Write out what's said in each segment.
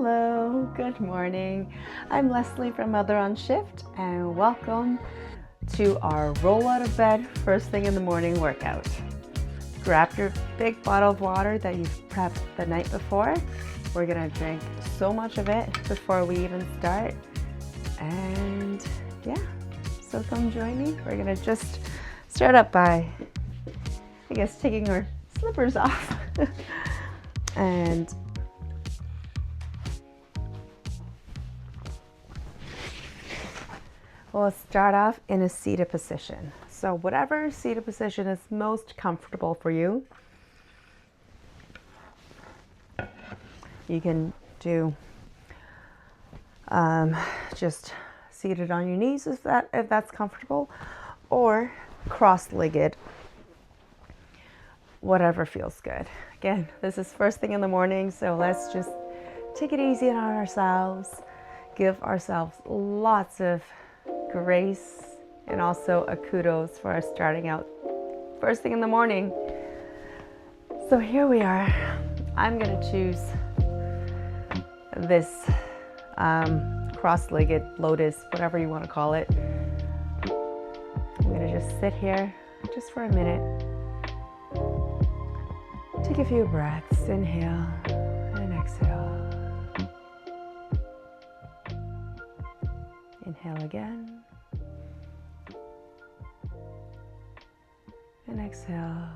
Hello, good morning. I'm Leslie from Mother on Shift, and welcome to our roll out of bed first thing in the morning workout. Grab your big bottle of water that you've prepped the night before. We're gonna drink so much of it before we even start. And yeah, so come join me. We're gonna just start up by, I guess, taking our slippers off. And we'll start off in a seated position. So whatever seated position is most comfortable for you. You can do just seated on your knees if that's comfortable, or cross-legged, whatever feels good. Again, this is first thing in the morning, so let's just take it easy on ourselves, give ourselves lots of grace, and also a kudos for us starting out first thing in the morning. So here we are. I'm going to choose this cross-legged lotus, whatever you want to call it. I'm going to just sit here just for a minute. Take a few breaths. Inhale and exhale. Inhale again. And exhale.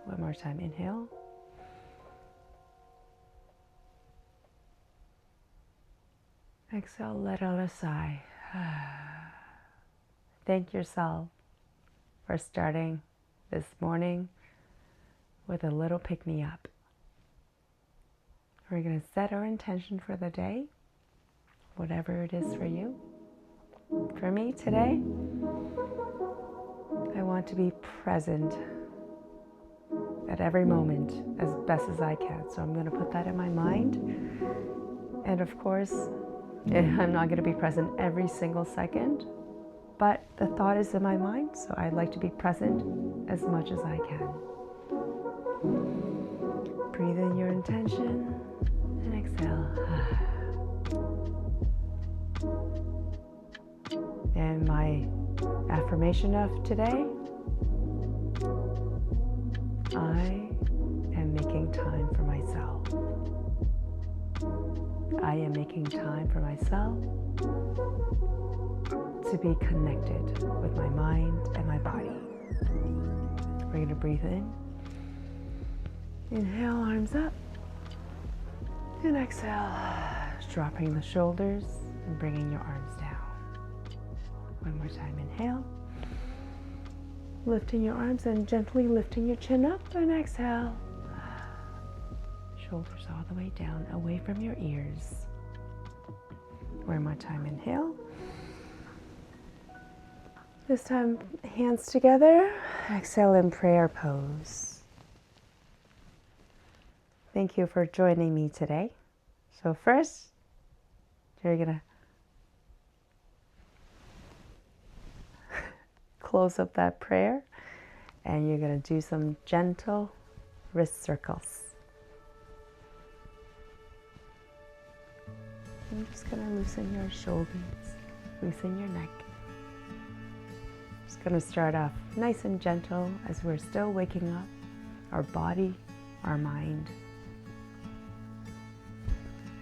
One more time. Inhale. Exhale, let out a sigh. Thank yourself for starting this morning with a little pick-me-up. We're going to set our intention for the day, whatever it is for you. For me today, I want to be present at every moment as best as I can. So I'm going to put that in my mind. And of course, I'm not going to be present every single second, but the thought is in my mind, so I'd like to be present as much as I can. Breathe in your intention and exhale. And my affirmation of today, I am making time for myself. I am making time for myself to be connected with my mind and my body. We're going to breathe in. Inhale, arms up. And exhale, dropping the shoulders and bringing your arms down. One more time, inhale. Lifting your arms and gently lifting your chin up, and exhale. Shoulders all the way down, away from your ears. One more time, inhale. This time, hands together. Exhale in prayer pose. Thank you for joining me today. So first, you're gonna close up that prayer, and you're gonna do some gentle wrist circles. I'm just gonna loosen your shoulders, loosen your neck. Just gonna start off nice and gentle as we're still waking up, our body, our mind.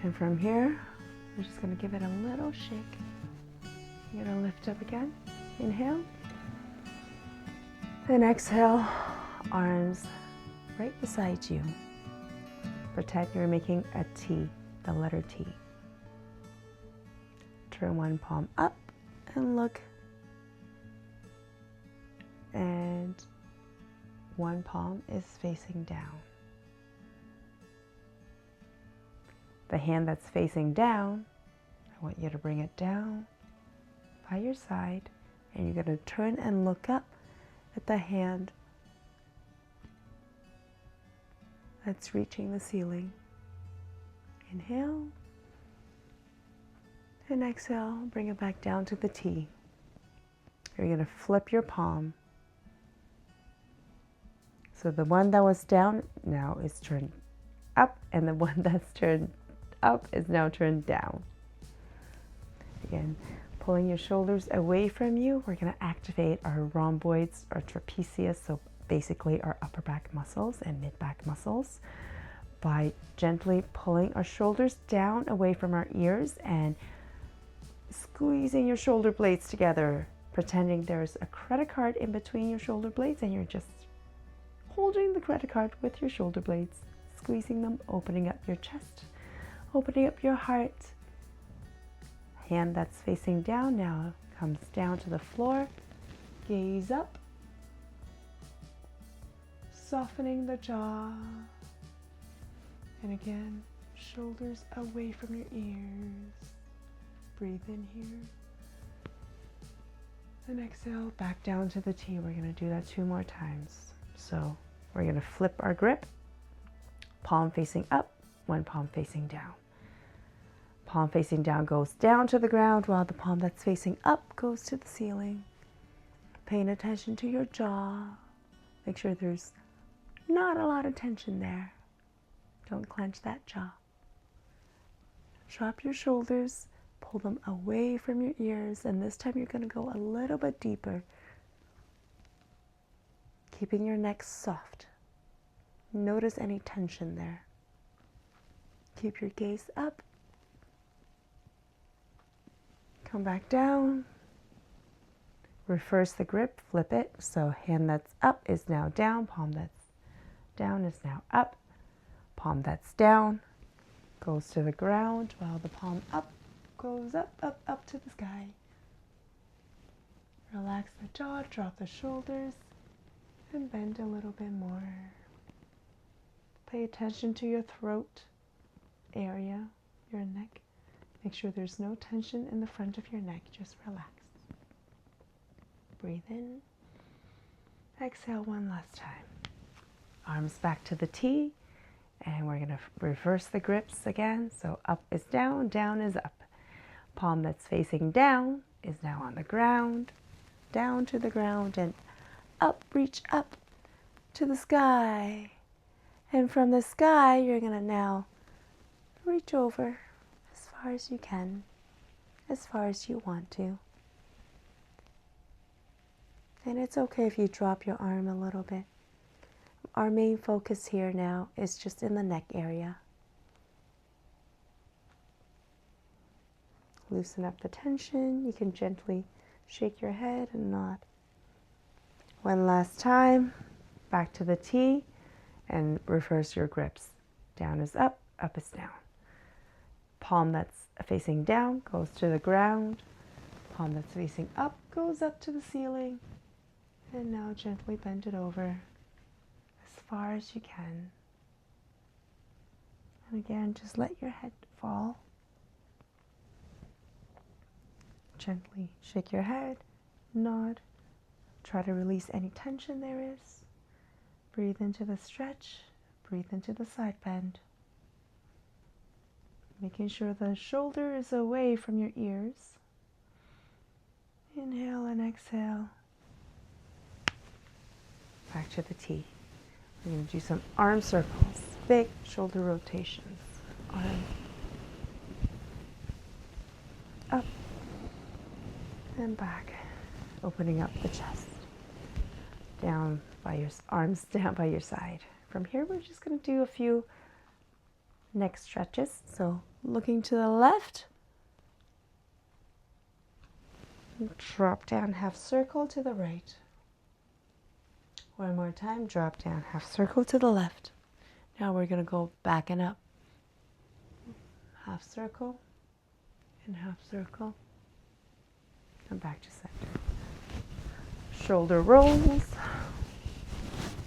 And from here, we're just gonna give it a little shake. You're gonna lift up again. Inhale. And exhale, arms right beside you. Pretend you're making a T, the letter T. Turn one palm up and look. And one palm is facing down. The hand that's facing down, I want you to bring it down by your side, and you're going to turn and look up at the hand that's reaching the ceiling. Inhale. And exhale, bring it back down to the T. You're going to flip your palm So the one that was down now is turned up, and the one that's turned up is now turned down. Again, pulling your shoulders away from you, we're going to activate our rhomboids, our trapezius, so basically our upper back muscles and mid back muscles, by gently pulling our shoulders down away from our ears and squeezing your shoulder blades together, pretending there's a credit card in between your shoulder blades and you're just holding the credit card with your shoulder blades, squeezing them, opening up your chest, opening up your heart. Hand that's facing down now comes down to the floor, gaze up, softening the jaw, and again, shoulders away from your ears. Breathe in here. And exhale back down to the T. We're going to do that 2 more times. So we're going to flip our grip, palm facing up, one palm facing down. Palm facing down goes down to the ground while the palm that's facing up goes to the ceiling. Paying attention to your jaw. Make sure there's not a lot of tension there. Don't clench that jaw. Drop your shoulders. Pull them away from your ears, and this time you're going to go a little bit deeper, keeping your neck soft. Notice any tension there. Keep your gaze up. Come back down. Reverse the grip, flip it. So hand that's up is now down, palm that's down is now up, palm that's down goes to the ground while the palm up goes up, up, up to the sky. Relax the jaw, drop the shoulders, and bend a little bit more. Pay attention to your throat area, your neck. Make sure there's no tension in the front of your neck, just relax. Breathe in. Exhale one last time. Arms back to the T, and we're going to reverse the grips again. So up is down, down is up. Palm that's facing down is now on the ground, down to the ground, and up, reach up to the sky. And from the sky, you're going to now reach over as far as you can, as far as you want to. And it's okay if you drop your arm a little bit. Our main focus here now is just in the neck area. Loosen up the tension. You can gently shake your head and nod. One last time, back to the T, and reverse your grips. Down is up is down. Palm that's facing down goes to the ground. Palm that's facing up goes up to the ceiling. And now gently bend it over as far as you can. And again, just let your head fall. Gently shake your head, nod, try to release any tension there is. Breathe into the stretch, breathe into the side bend. Making sure the shoulder is away from your ears. Inhale and exhale. Back to the T. We're going to do some arm circles, big shoulder rotations. Arm up and back, opening up the chest. Down by your arms, down by your side. From here, we're just going to do a few neck stretches. So looking to the left, drop down, half circle to the right. One more time, drop down, half circle to the left. Now we're going to go back and up. Half circle and half circle. And back to center. Shoulder rolls.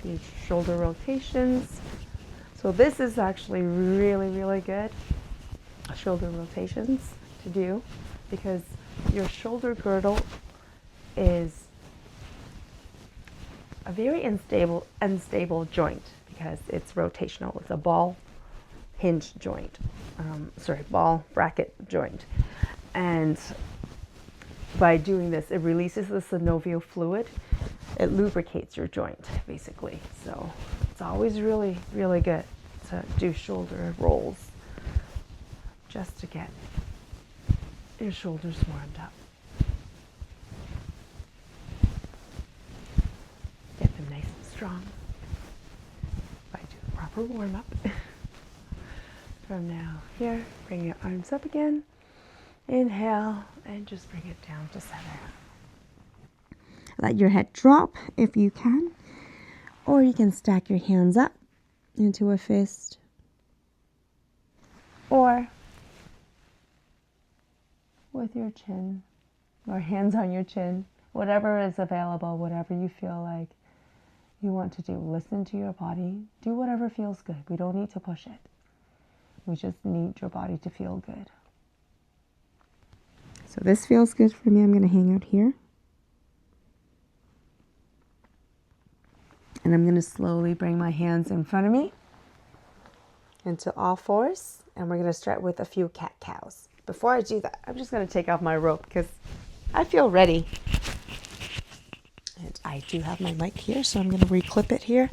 These shoulder rotations. So this is actually really, really good. Shoulder rotations to do because your shoulder girdle is a very unstable joint because it's rotational. It's a ball hinge joint. Ball bracket joint. And by doing this, it releases the synovial fluid. it lubricates your joint, basically. So it's always really, really good to do shoulder rolls just to get your shoulders warmed up. Get them nice and strong by doing the proper warm-up. From now here, bring your arms up again. Inhale and just bring it down to center. Let your head drop if you can, or you can stack your hands up into a fist, or with your chin, or hands on your chin, whatever is available, whatever you feel like you want to do. Listen to your body. Do whatever feels good. We don't need to push it. We just need your body to feel good. So this feels good for me. I'm going to hang out here. And I'm going to slowly bring my hands in front of me into all fours. And we're going to start with a few cat-cows. Before I do that, I'm just going to take off my rope because I feel ready. And I do have my mic here, so I'm going to reclip it here.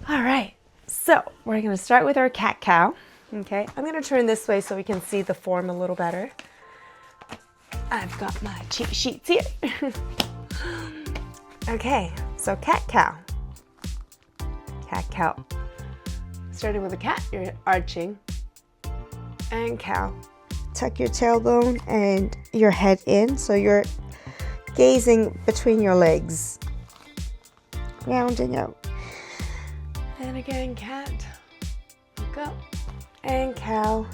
All right. So we're going to start with our cat-cow. Okay. I'm going to turn this way so we can see the form a little better. I've got my cheat sheets here. Okay. So cat-cow. Cat-cow. Starting with a cat, you're arching. And cow. Tuck your tailbone and your head in so you're gazing between your legs. Rounding out. And again, cat. Look up. And cow.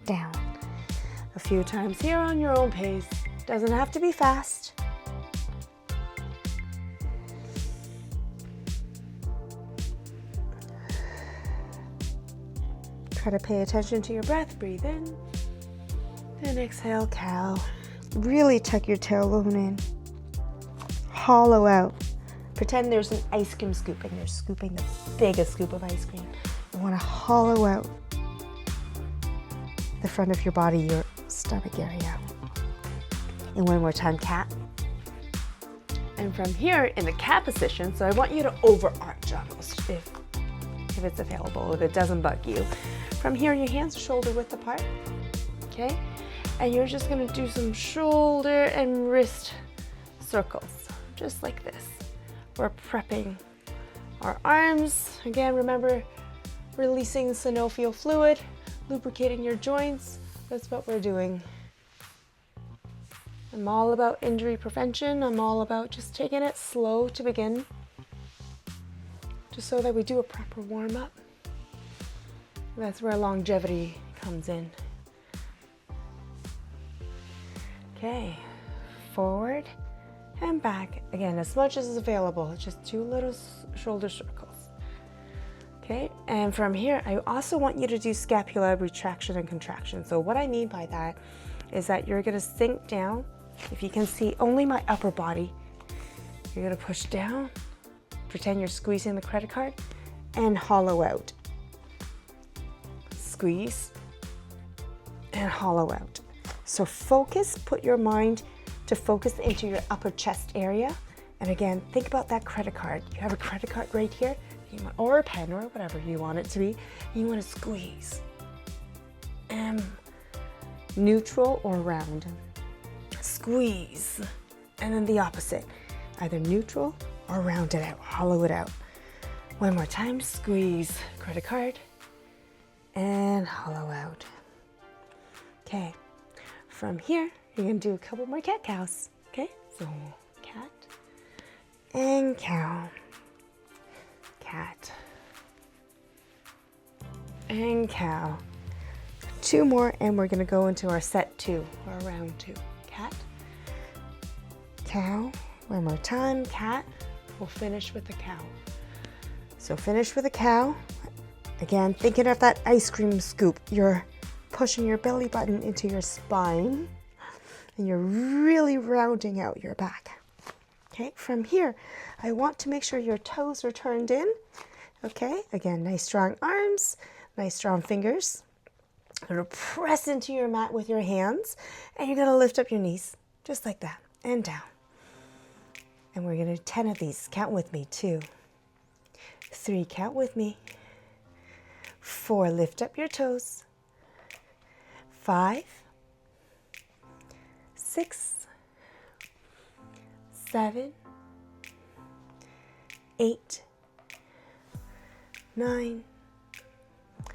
Down. A few times here on your own pace. Doesn't have to be fast. Try to pay attention to your breath. Breathe in. And exhale, cow. Really tuck your tailbone in. Hollow out. Pretend there's an ice cream scoop and you're scooping the biggest scoop of ice cream. You want to hollow out the front of your body, your stomach area. And one more time, cat. And from here in the cat position, so I want you to overarch almost if it's available, if it doesn't bug you. From here, your hands are shoulder width apart, okay? And you're just gonna do some shoulder and wrist circles, just like this. We're prepping our arms. Again, remember, releasing synovial fluid, lubricating your joints. That's what we're doing. I'm all about injury prevention. I'm all about just taking it slow to begin, just so that we do a proper warm-up. That's where longevity comes in. Okay, forward and back. Again, as much as is available, just 2 little shoulder circles. Okay, and from here, I also want you to do scapular retraction and contraction. So what I mean by that is that you're gonna sink down. If you can see only my upper body, you're gonna push down, pretend you're squeezing the credit card, and hollow out. Squeeze and hollow out. So focus, put your mind to focus into your upper chest area. And again, think about that credit card. You have a credit card right here, or a pen or whatever you want it to be. You want to squeeze. Neutral or round. Squeeze. And then the opposite. Either neutral or round it out, hollow it out. One more time, squeeze, credit card, and hollow out. Okay, from here, you're gonna do a couple more cat-cows, okay? So, cat and cow, cat and cow. 2 more, and we're gonna go into our set 2, or round 2. Cat, cow, one more time, cat. We'll finish with the cow. So finish with a cow. Again, thinking of that ice cream scoop. You're pushing your belly button into your spine and you're really rounding out your back. Okay, from here, I want to make sure your toes are turned in. Okay, again, nice strong arms, nice strong fingers. You're gonna press into your mat with your hands and you're gonna lift up your knees, just like that, and down. And we're going to do 10 of these. Count with me. 2, 3, count with me. 4, lift up your toes. 5, 6, 7, 8, 9.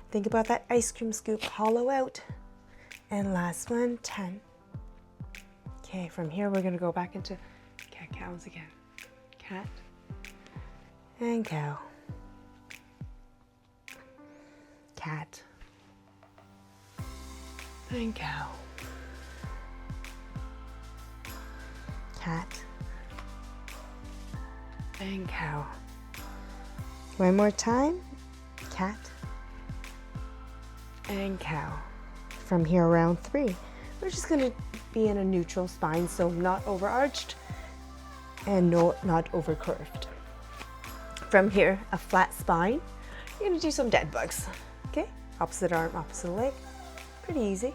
Think about that ice cream scoop, hollow out. And last one, 10. Okay, from here we're going to go back into cat-cows again. Cat and cow. Cat and cow. Cat and cow. One more time. Cat and cow. From here, round 3. We're just going to be in a neutral spine, so not overarched and not over curved. From here, a flat spine. You're going to do some dead bugs. Okay, opposite arm, opposite leg. Pretty easy.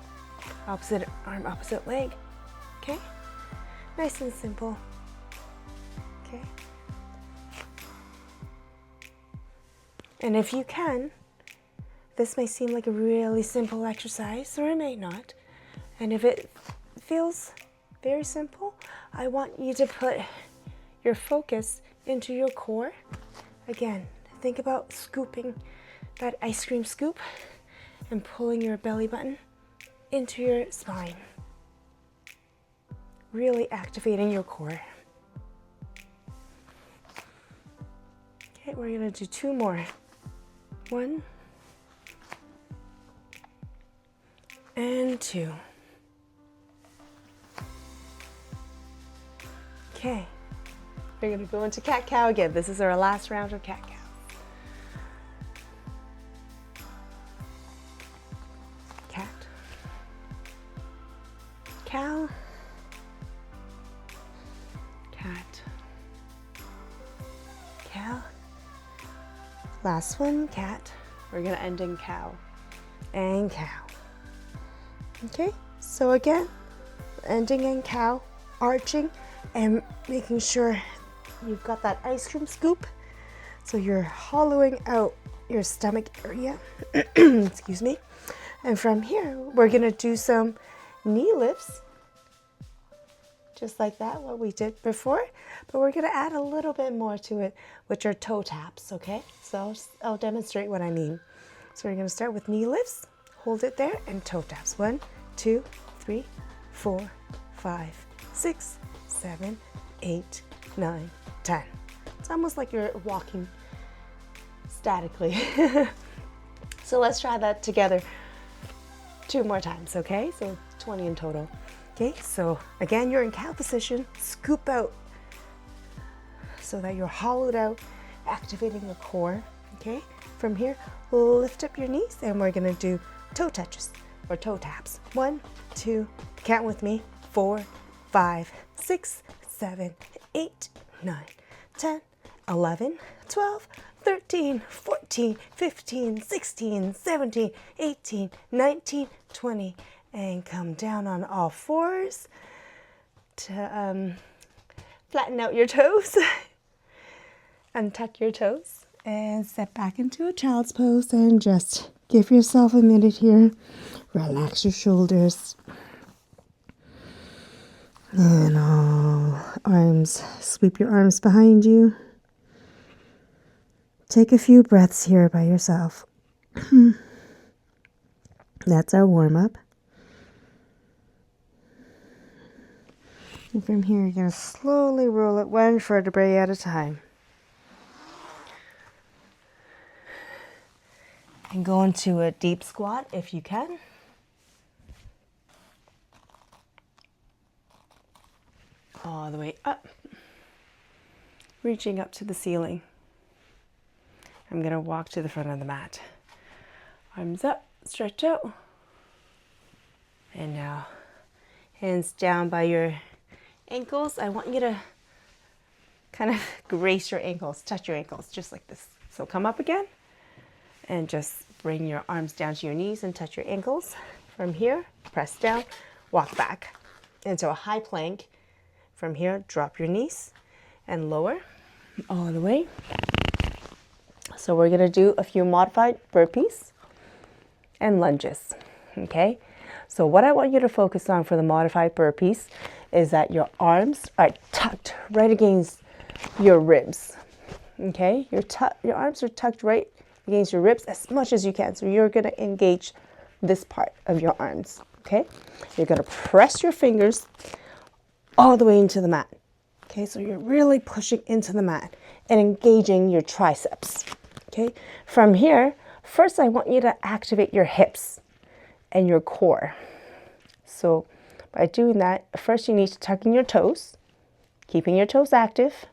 Opposite arm, opposite leg. Okay, nice and simple. Okay. And if you can, this may seem like a really simple exercise, or it may not. And if it feels very simple, I want you to put your focus into your core. Again, think about scooping that ice cream scoop and pulling your belly button into your spine. Really activating your core. Okay, we're gonna do 2 more. 1 and 2. Okay, we're gonna go into cat-cow again. This is our last round of cat-cow. Cat, cow, cat, cow. Last one, cat. We're gonna end in cow and cow. Okay, so again, ending in cow, arching, and making sure you've got that ice cream scoop. So you're hollowing out your stomach area. Excuse me. And from here, we're gonna do some knee lifts. Just like that, what we did before. But we're gonna add a little bit more to it, which are toe taps, okay? So I'll demonstrate what I mean. So we're gonna start with knee lifts. Hold it there, and toe taps. 1, 2, 3, 4, 5, 6, 7, 8, 9, 10. It's almost like you're walking statically. So let's try that together 2 more times, okay? So 20 in total. Okay, so again, you're in cow position. Scoop out so that you're hollowed out, activating your core, okay? From here, lift up your knees, and we're gonna do toe touches or toe taps. 1, 2, count with me. 4, 5, 6, 7, 8, 9, 10, 11, 12, 13, 14, 15, 16, 17, 18, 19, 20, and come down on all 4s to flatten out your toes, untuck your toes, and step back into a child's pose, and just give yourself a minute here. Relax your shoulders. And all arms, sweep your arms behind you. Take a few breaths here by yourself. That's our warm-up. And from here, you're going to slowly roll it 1 vertebrae at a time. And go into a deep squat if you can. All the way up, reaching up to the ceiling. I'm going to walk to the front of the mat. Arms up, stretch out. And now, hands down by your ankles. I want you to kind of grace your ankles, touch your ankles, just like this. So come up again, and just bring your arms down to your knees and touch your ankles. From here, press down, walk back into a high plank. From here, drop your knees and lower all the way. So we're going to do a few modified burpees and lunges, okay? So what I want you to focus on for the modified burpees is that your arms are tucked right against your ribs, okay? Your arms are tucked right against your ribs as much as you can. So you're going to engage this part of your arms, okay? You're going to press your fingers all the way into the mat, okay? So you're really pushing into the mat and engaging your triceps, okay? From here, first I want you to activate your hips and your core. So by doing that, first you need to tuck in your toes, keeping your toes active,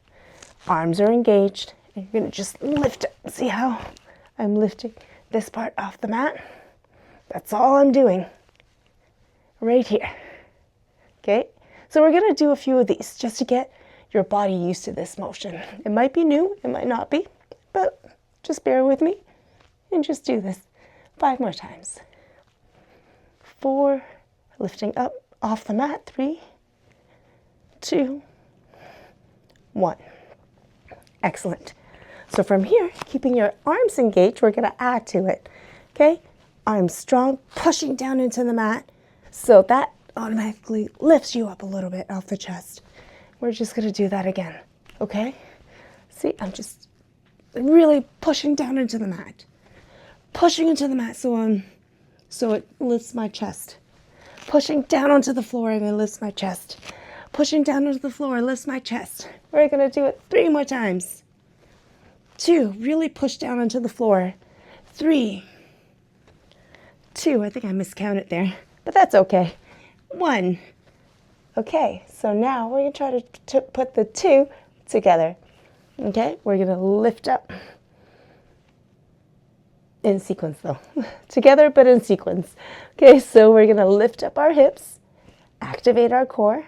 arms are engaged, and you're going to just lift it. See how I'm lifting this part off the mat? That's all I'm doing right here, okay? So we're going to do a few of these just to get your body used to this motion. It might be new, it might not be, but just bear with me and just do this 5 more times. 4, lifting up off the mat. 3, 2, 1. Excellent. So from here, keeping your arms engaged, we're going to add to it, okay? Arms strong, pushing down into the mat. So that automatically lifts you up a little bit off the chest. We're just going to do that again, okay? See, I'm just really pushing down into the mat. Pushing into the mat so it lifts my chest. Pushing down onto the floor and it lifts my chest. Pushing down onto the floor lifts my chest. We're going to do it 3 more times. 2, really push down onto the floor. 3, 2, I think I miscounted there, but that's okay. 1. Okay, so now we're going to try to put the 2 together. Okay, we're going to lift up in sequence though. Together but in sequence. Okay, so we're going to lift up our hips, activate our core,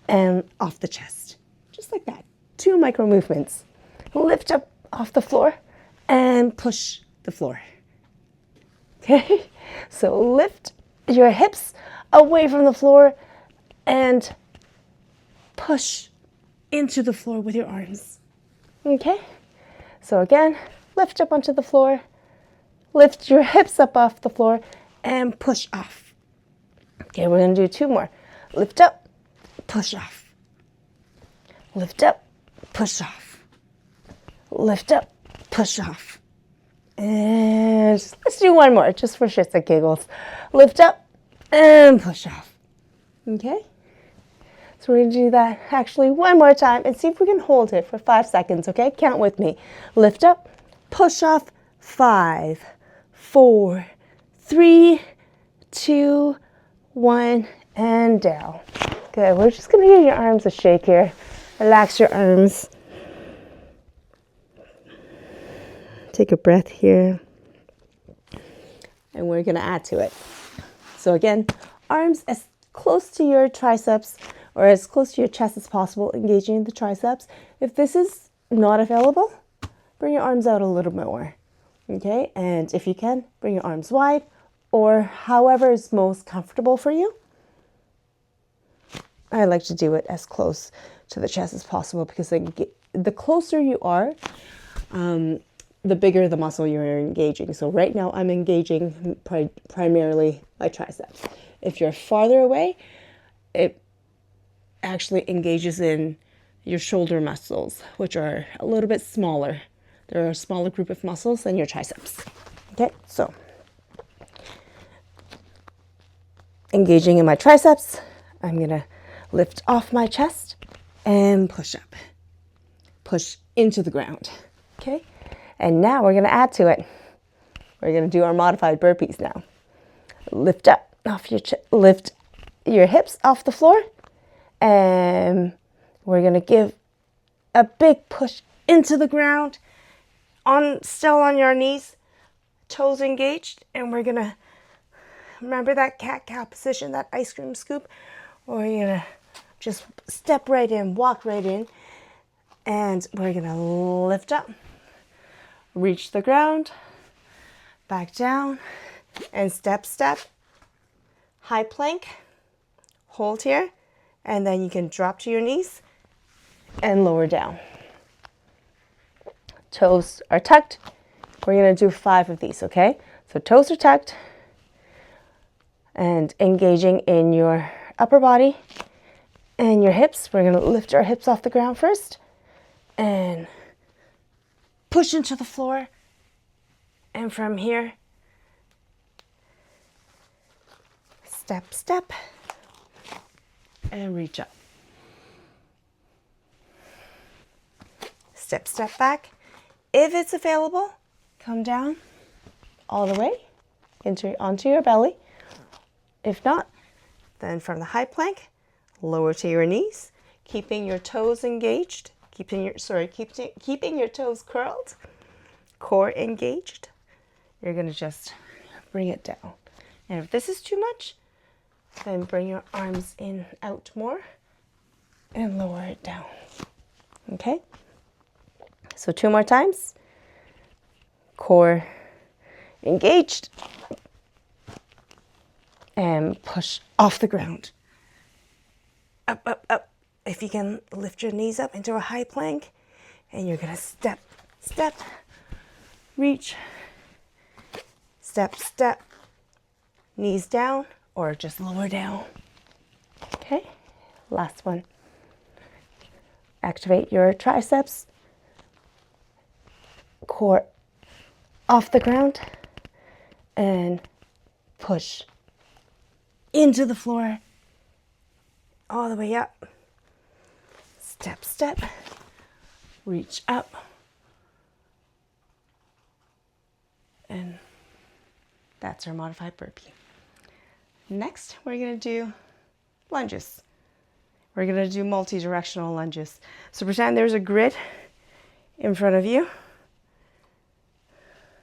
and off the chest. Just like that. 2 micro movements. Lift up off the floor and push the floor. Okay, so lift your hips away from the floor and push into the floor with your arms. Okay, so again, lift up onto the floor, lift your hips up off the floor and push off. Okay, we're going to do 2 more. Lift up, push off. Lift up, push off. Lift up, push off. And let's do 1 more, just for shits and giggles. Lift up and push off. Okay? So we're going to do that actually 1 more time and see if we can hold it for 5 seconds, okay? Count with me. Lift up, push off, 5, 4, 3, 2, 1, and down. Good. We're just going to give your arms a shake here. Relax your arms. Take a breath here. And we're going to add to it. So again, arms as close to your triceps or as close to your chest as possible, engaging the triceps. If this is not available, bring your arms out a little bit more. Okay, and if you can, bring your arms wide or however is most comfortable for you. I like to do it as close to the chest as possible because the closer you are, the bigger the muscle you're engaging. So right now I'm engaging primarily my triceps. If you're farther away, it actually engages in your shoulder muscles, which are a little bit smaller. They're a smaller group of muscles than your triceps. Okay, so engaging in my triceps, I'm gonna lift off my chest and push up. Push into the ground, okay? And now we're gonna add to it. We're gonna do our modified burpees now. Lift up off your lift your hips off the floor, and we're gonna give a big push into the ground, still on your knees, toes engaged, and we're gonna remember that cat-cow position, that ice cream scoop. We're gonna just step right in, walk right in, and we're gonna lift up, reach the ground, back down, and step, high plank, hold here, and then you can drop to your knees and lower down. Toes are tucked. We're going to do 5 of these, okay? So toes are tucked and engaging in your upper body and your hips. We're going to lift our hips off the ground first and push into the floor. And from here, step, step, and reach up. Step, step back. If it's available, come down all the way onto your belly. If not, then from the high plank, lower to your knees, keeping your toes engaged, keeping your toes curled, core engaged. You're going to just bring it down. And if this is too much, then bring your arms in out more and lower it down. Okay? So 2 more times. Core engaged. And push off the ground. Up, up, up. If you can lift your knees up into a high plank. And you're going to step, step, reach, step, step, knees down or just lower down. Okay, last one. Activate your triceps, core off the ground, and push into the floor, all the way up. Step, step, reach up, and that's our modified burpee. Next, we're going to do lunges. We're going to do multi-directional lunges. So pretend there's a grid in front of you.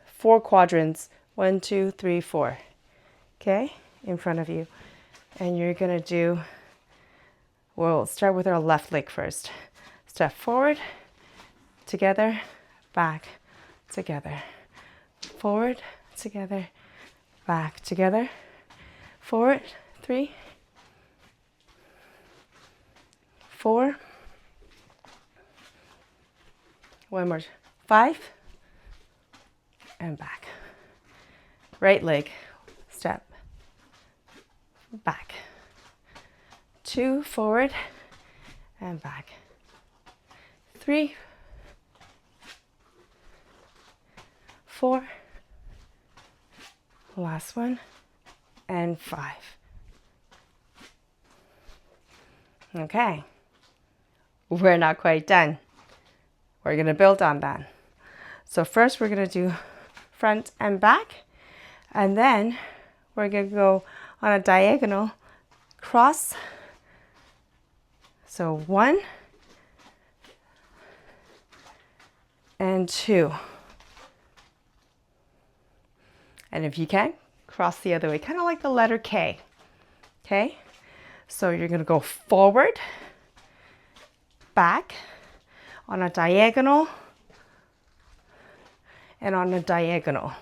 4 quadrants, 1, 2, 3, 4. Okay, in front of you. And you're going to do, we'll start with our left leg first. Step forward, together, back, together. Forward, together, back, together. Forward, 3, 4, 1 more, 5, and back. Right leg, step, back. 2, forward, and back. 3, 4, last one, and 5. Okay, we're not quite done. We're going to build on that. So first we're going to do front and back, and then we're going to go on a diagonal cross. So 1 and 2. And if you can, cross the other way, kind of like the letter K. Okay? So you're going to go forward, back, on a diagonal, and on a diagonal.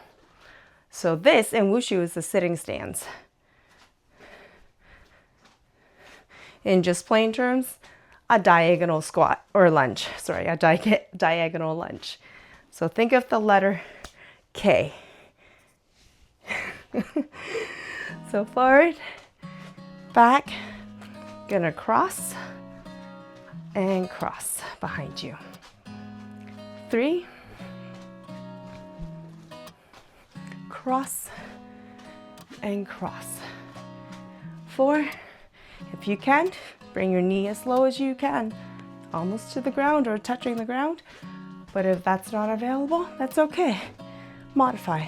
So this in Wushu is the sitting stance. In just plain terms, a diagonal squat or lunge. Sorry, a diagonal lunge. So think of the letter K. So forward, back, gonna cross and cross behind you. 3, cross and cross. 4, if you can, bring your knee as low as you can, almost to the ground or touching the ground. But if that's not available, that's okay. Modify.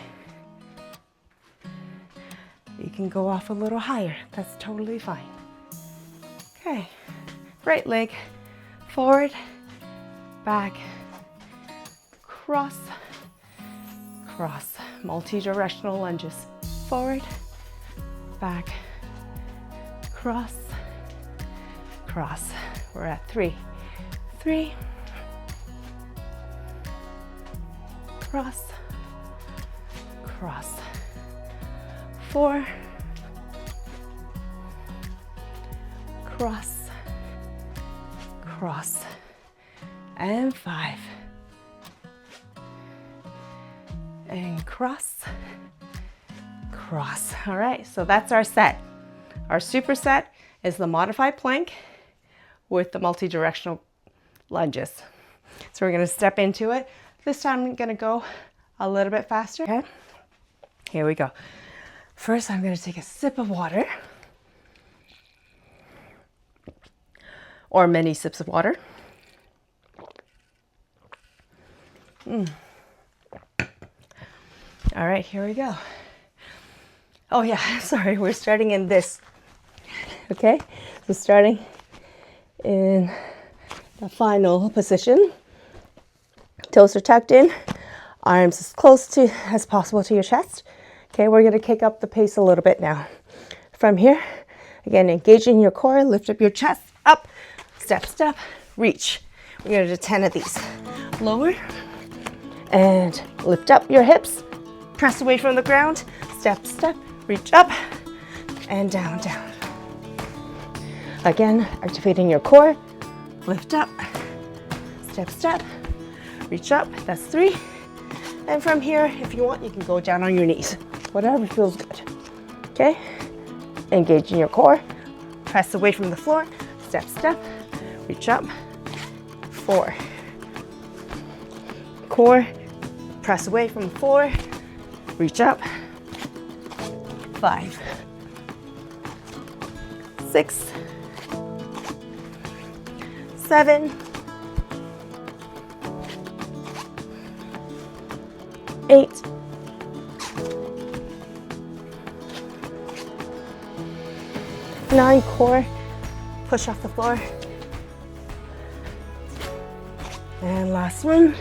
You can go off a little higher. That's totally fine. Okay, right leg, forward, back, cross, cross. Multi-directional lunges. Forward, back, cross, cross. We're at 3. 3, cross, cross. 4, cross, cross. and 5. And cross, cross. All right, so that's our set. Our superset is the modified plank with the multi-directional lunges. So we're gonna step into it. This time I'm gonna go a little bit faster. Okay, here we go. First, I'm gonna take a sip of water, or many sips of water. All right, here we go. Oh yeah, sorry, we're starting in this. Okay, so starting in the final position. Toes are tucked in, arms as close to as possible to your chest. Okay, we're gonna kick up the pace a little bit now. From here, again, engaging your core, lift up your chest, up, step, step, reach. We're gonna do 10 of these. Lower, and lift up your hips, press away from the ground, step, step, reach up, and down, down. Again, activating your core, lift up, step, step, reach up, that's 3. And from here, if you want, you can go down on your knees, whatever feels good. Okay, engaging your core, press away from the floor, step, step, reach up, 4. Core, press away from the floor, reach up, 5, 6, 7, 8, 9. Core, push off the floor. And last one,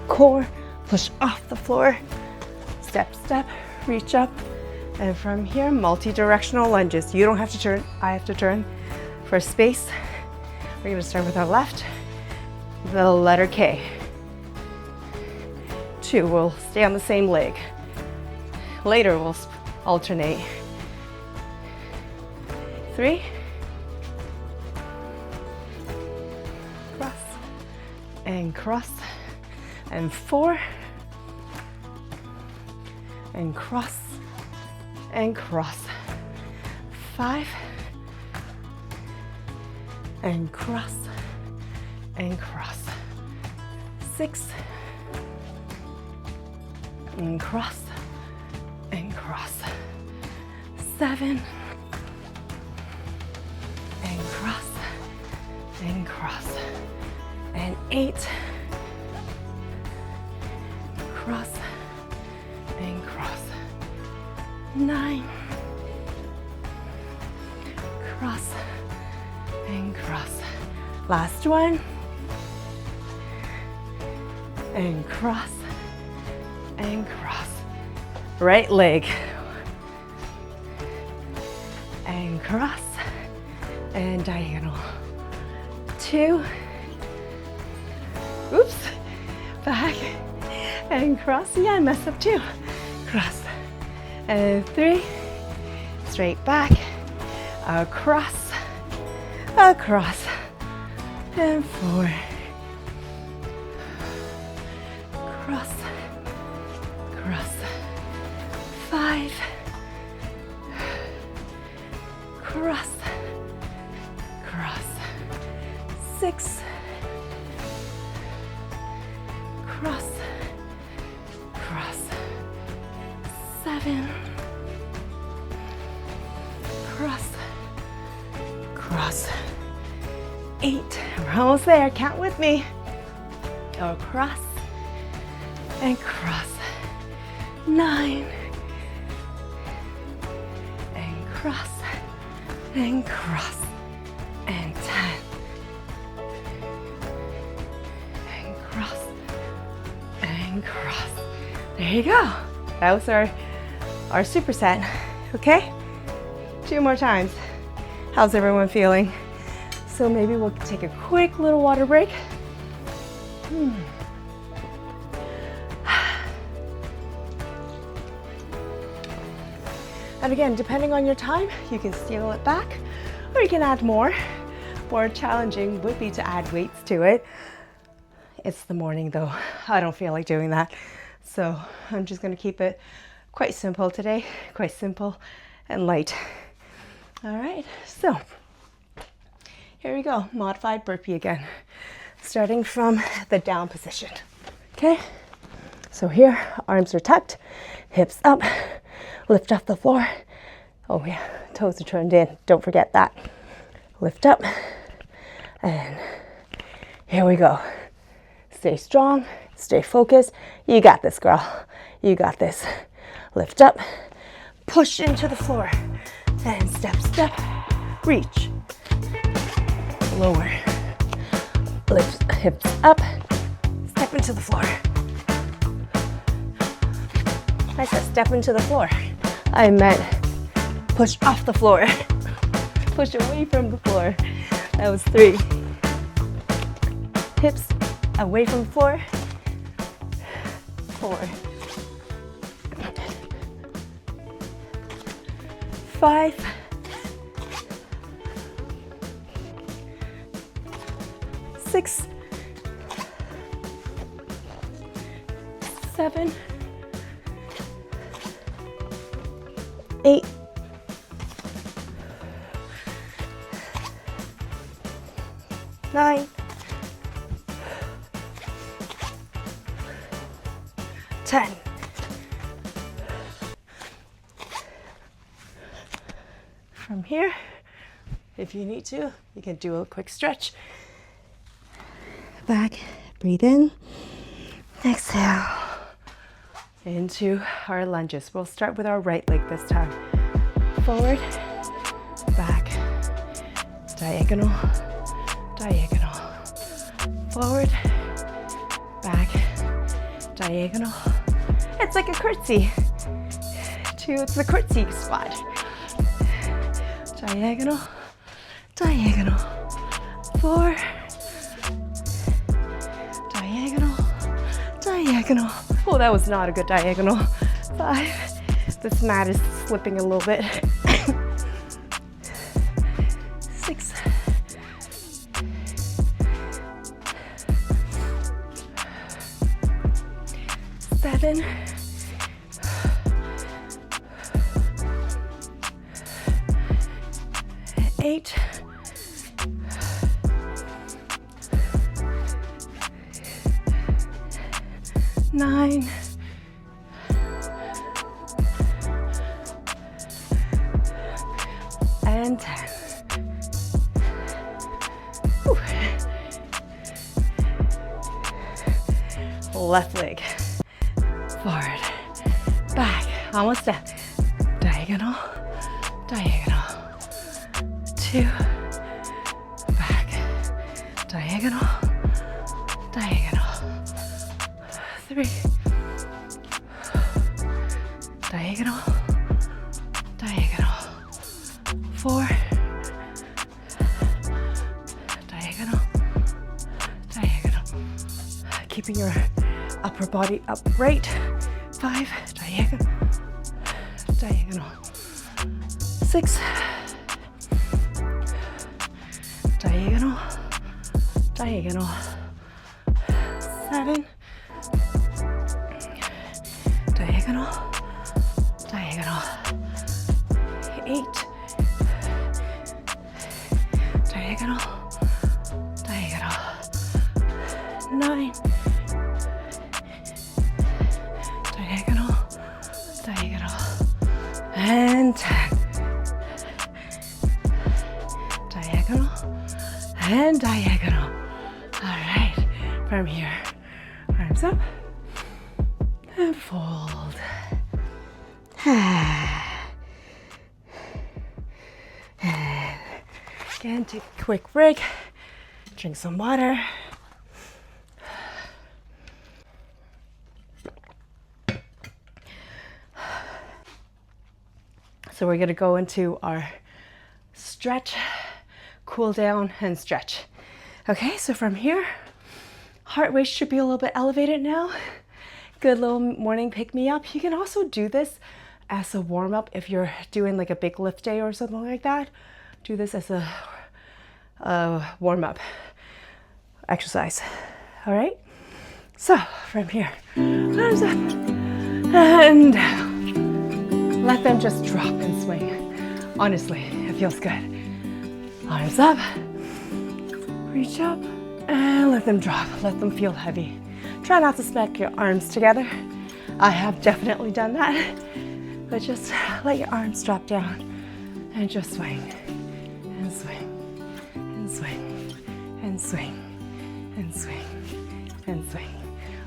core, push off the floor, step, step, reach up. And from here, multi-directional lunges. You don't have to turn, I have to turn. For space, we're gonna start with our left, the letter K. 2, we'll stay on the same leg. Later, we'll alternate. 3, cross, and cross, and 4, and cross, and cross, 5, and cross, and cross, 6, and cross, and cross, 7, and cross, and cross, and 8, cross, and cross, 9, cross, and cross. Last one, and cross, and cross. Right leg, and cross, and diagonal. 2, oops, back, and cross. Yeah, I messed up too. Cross, and 3, straight back, across, across, and 4, cross, cross, 5, cross, cross, 6, cross, cross, 7, cross, cross, 8, we're almost there, count with me, across, and cross, 9, and cross, and cross, and 10, and cross, and cross. There you go. That was our superset. Okay, 2 more times. How's everyone feeling? So maybe we'll take a quick little water break. And again, depending on your time, you can scale it back or you can add more. More challenging would be to add weights to it. It's the morning though. I don't feel like doing that. So I'm just gonna keep it quite simple today, quite simple and light. All right, so here we go, modified burpee again. Starting from the down position, okay? So here, arms are tucked, hips up, lift off the floor. Oh yeah, toes are turned in, don't forget that. Lift up, and here we go. Stay strong, stay focused. You got this, girl. You got this. Lift up, push into the floor, and step, step, reach. Lower, lift hips up, step into the floor. I said step into the floor. I meant push off the floor. Push away from the floor. That was 3. Hips away from the floor. 4. 5. 6. 7. 8. 9. 10. From here, if you need to, you can do a quick stretch. Back, breathe in, exhale. Into our lunges. We'll start with our right leg this time. Forward, back, diagonal, diagonal. Forward, back, diagonal. It's like a curtsy. It's a curtsy squat. Diagonal, diagonal. 4, diagonal, diagonal. Oh, that was not a good diagonal. 5. This mat is slipping a little bit. 6. 7. 8. 9. 10. Whew. Left leg. Forward. Back. Almost done. Diagonal. Diagonal. 2. Back. Diagonal. Diagonal. 3. Diagonal. Diagonal. 4. Diagonal. Diagonal. Keeping your upper body upright. 5. Diagonal. Diagonal. 6. Diagonal. Diagonal. 7. Diagonal. Diagonal. 8. Diagonal. Diagonal. 9. Diagonal. Diagonal. And 10. Diagonal. And diagonal. All right. From here, arms up and fold. And again, take a quick break. Drink some water. So we're gonna go into our stretch, cool down, and stretch. Okay, so from here, heart rate should be a little bit elevated now. Good little morning pick me up. You can also do this as a warm up if you're doing like a big lift day or something like that. Do this as a warm up exercise. All right, So from here, arms up and down. Let them just drop and swing. Honestly, it feels good. Arms up, reach up, and let them drop. Let them feel heavy. Try not to smack your arms together. I have definitely done that. But just let your arms drop down and just swing, and swing, and swing, and swing, and swing, and swing.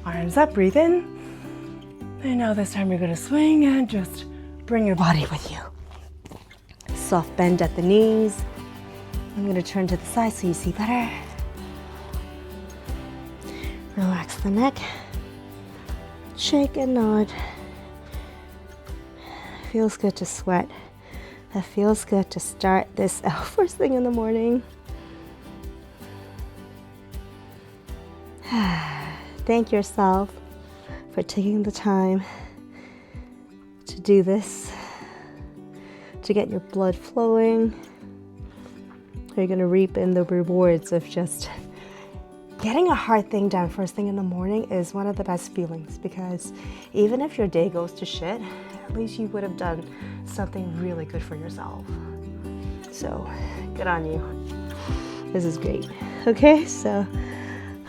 Arms up, breathe in. And now this time you're gonna swing and just bring your body with you. Soft bend at the knees. I'm gonna turn to the side so you see better. Relax the neck. Shake and nod. Feels good to sweat. It feels good to start this out first thing in the morning. Thank yourself for taking the time to do this, to get your blood flowing. You're gonna reap in the rewards of just getting a hard thing done first thing in the morning is one of the best feelings, because even if your day goes to shit, at least you would have done something really good for yourself. So good on you. This is great. Okay, so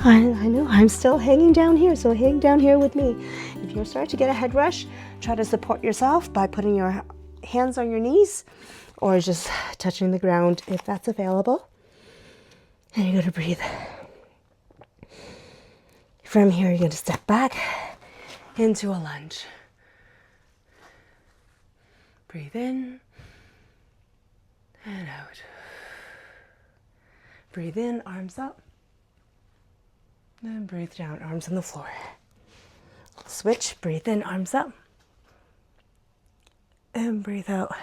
I know I'm still hanging down here, so hang down here with me. If you start to get a head rush, try to support yourself by putting your hands on your knees or just touching the ground if that's available. And you're gonna breathe. From here, you're gonna step back into a lunge. Breathe in and out. Breathe in, arms up. Then breathe down, arms on the floor. Switch, breathe in, arms up. And breathe out,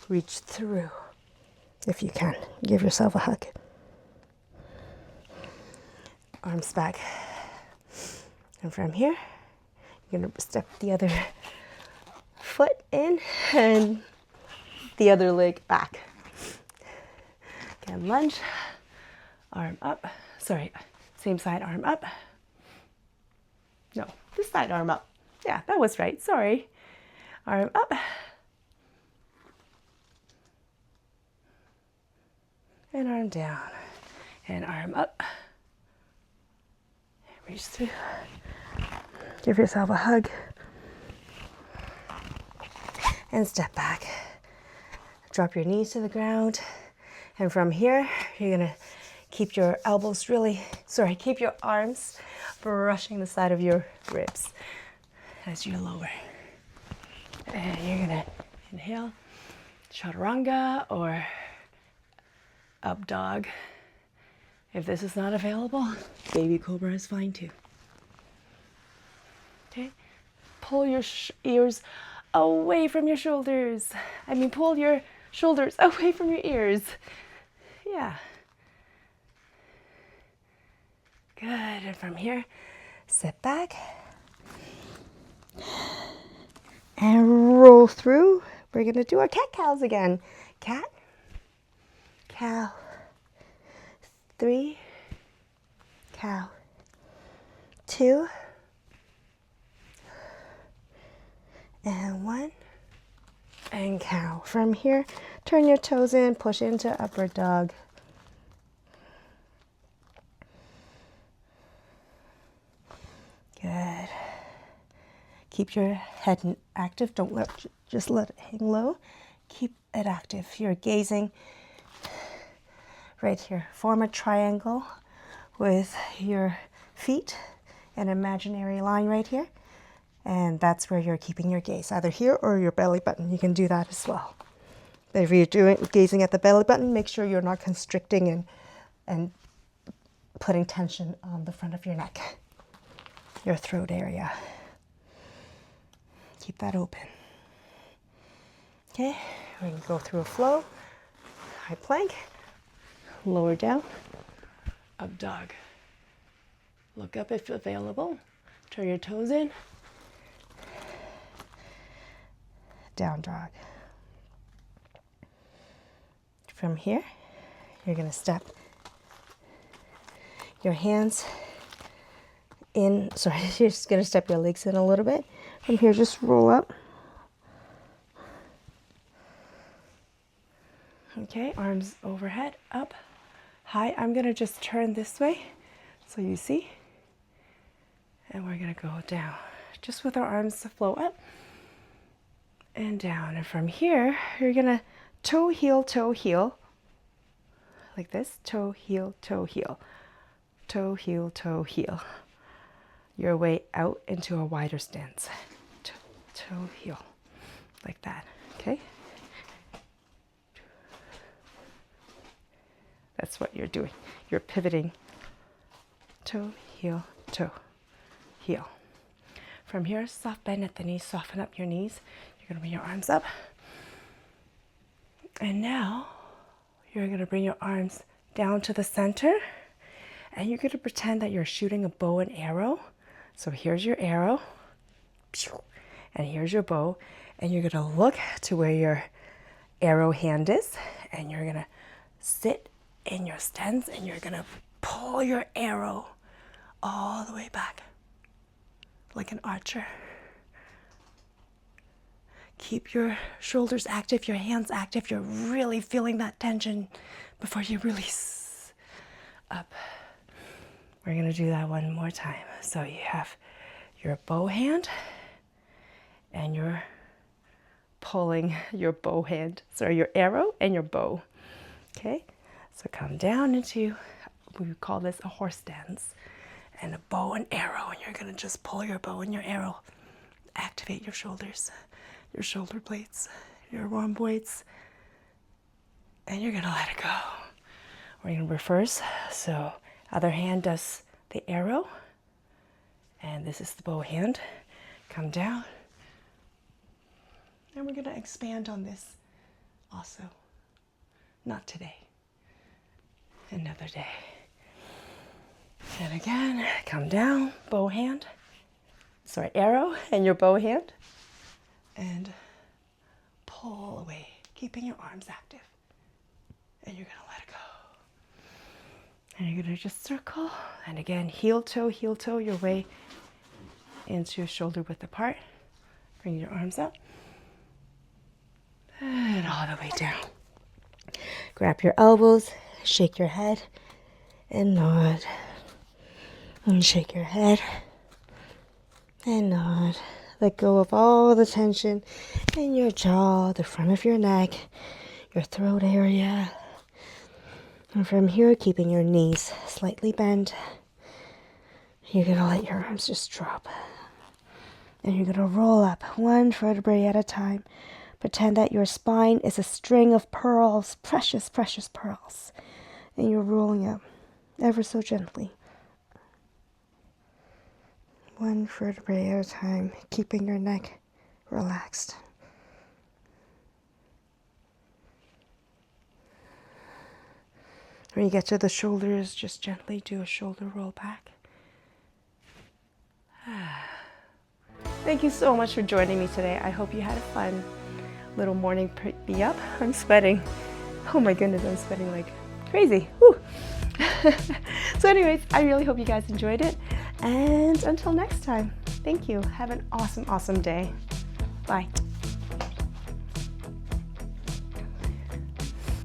reach through. If you can, give yourself a hug. Arms back. And from here, you're gonna step the other foot in and the other leg back. Again, lunge, arm up. Sorry, same side, arm up. No, this side, arm up. Yeah, that was right, sorry. Arm up. And arm down. And arm up. Reach through. Give yourself a hug. And step back. Drop your knees to the ground. And from here, you're gonna keep your elbows keep your arms brushing the side of your ribs as you lower. And you're gonna inhale, chaturanga or up dog. If this is not available, baby cobra is fine too. Okay, pull your ears away from your shoulders. Pull your shoulders away from your ears. Yeah. Good, and from here, sit back and roll through. We're gonna do our cat-cows again. Cat, cow, 3, cow, 2, and 1, and cow. From here, turn your toes in, push into upward dog. Good. Keep your head active. Don't just let it hang low. Keep it active. You're gazing right here. Form a triangle with your feet, an imaginary line right here. And that's where you're keeping your gaze, either here or your belly button. You can do that as well. But if you're gazing at the belly button, make sure you're not constricting and putting tension on the front of your neck, your throat area. Keep that open. Okay, we're gonna go through a flow. High plank, lower down, up dog. Look up if available. Turn your toes in. Down dog. From here, you're gonna step your hands in. Sorry, you're just going to step your legs in a little bit. From here, just roll up. Okay, arms overhead, up, high. I'm going to just turn this way so you see. And we're going to go down, just with our arms to flow up and down. And from here, you're going to toe, heel, like this. Toe, heel, toe, heel. Toe, heel, toe, heel. Your way out into a wider stance. Toe, toe, heel, like that, okay? That's what you're doing. You're pivoting. Toe, heel, heel. From here, soft bend at the knees, soften up your knees. You're going to bring your arms up. And now, you're going to bring your arms down to the center. And you're going to pretend that you're shooting a bow and arrow. So here's your arrow. And here's your bow. And you're going to look to where your arrow hand is. And you're going to sit in your stance. And you're going to pull your arrow all the way back. Like an archer. Keep your shoulders active, your hands active. You're really feeling that tension before you release. Up. We're going to do that one more time. So you have your bow hand and you're pulling your bow hand. So your arrow and your bow. Okay? So come down into, we call this a horse stance. And a bow and arrow. And you're going to just pull your bow and your arrow. Activate your shoulders, your shoulder blades, your rhomboids. And you're going to let it go. We're going to reverse. So other hand does the arrow. And this is the bow hand. Come down. And we're going to expand on this also. Not today. Another day. And again, come down, bow hand. Sorry, arrow and your bow hand. And pull away, keeping your arms active. And you're going to let it go. And you're going to just circle. And again, heel toe, your way into shoulder width apart. Bring your arms up. And all the way down. Grab your elbows, shake your head, and nod. And shake your head, and nod. Let go of all the tension in your jaw, the front of your neck, your throat area. And from here, keeping your knees slightly bent, you're going to let your arms just drop. And you're going to roll up one vertebrae at a time. Pretend that your spine is a string of pearls, precious, precious pearls. And you're rolling up ever so gently. One vertebrae at a time, keeping your neck relaxed. When you get to the shoulders, just gently do a shoulder roll back. Thank you so much for joining me today. I hope you had a fun little morning be up. I'm sweating. Oh my goodness, I'm sweating like crazy. Woo. So anyways, I really hope you guys enjoyed it. And until next time, thank you. Have an awesome, awesome day. Bye.